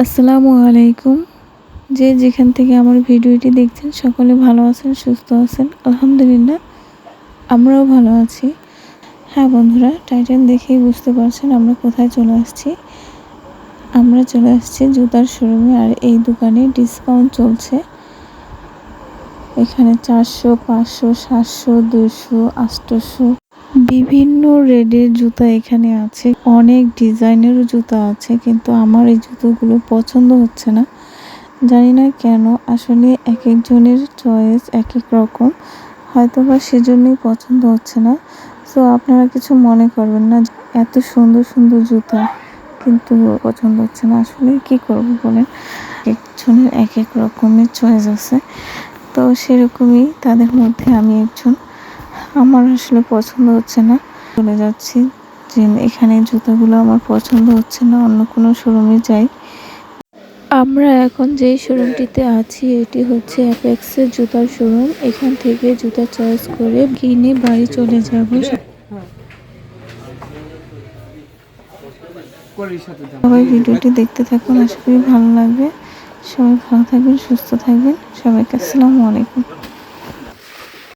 আসসালামু আলাইকুম। যে যেখান থেকে আমার ভিডিওটি দেখছেন সকলে ভালো আছেন, সুস্থ আছেন। আলহামদুলিল্লাহ আমরাও ভালো আছি। হ্যাঁ বন্ধুরা, টাইটেল দেখেই বুঝতে পারছেন আমরা কোথায় চলে আসছি। আমরা চলে আসছি জুতার শোরুমে, আর এই দোকানে ডিসকাউন্ট চলছে। এখানে 400, 500, 700, 200, 800 বিভিন্ন রেডের জুতা এখানে আছে। অনেক ডিজাইনেরও জুতা আছে, কিন্তু আমার এই জুতোগুলো পছন্দ হচ্ছে না। জানি না কেন, আসলে এক একজনের চয়েস এক এক রকম, হয়তোবা সেজন্যই পছন্দ হচ্ছে না। সো আপনারা কিছু মনে করবেন না, এত সুন্দর সুন্দর জুতা কিন্তু পছন্দ হচ্ছে না। আসলে কি করব বলেন, একজনের এক এক রকমের চয়েস আছে, তো সেরকমই তাদের মধ্যে আমি একজন। আমার আসলে পছন্দ হচ্ছে না, চলে যাচ্ছি। যে এখানে জুতাগুলো আমার পছন্দ হচ্ছে না, অন্য কোনো শোরুমে যাই। আমরা এখন যেই শোরুমটিতে আছি এটি হচ্ছে অ্যাপেক্সের জুতার শোরুম। এখান থেকে জুতা চয়েস করে কিনে বাড়ি চলে যাব। সবাই ভিডিওটি দেখতে থাকুন, আশা করি ভালো লাগবে। সবাই ভালো থাকবেন, সুস্থ থাকবেন। সবাইকে আসসালামু আলাইকুম।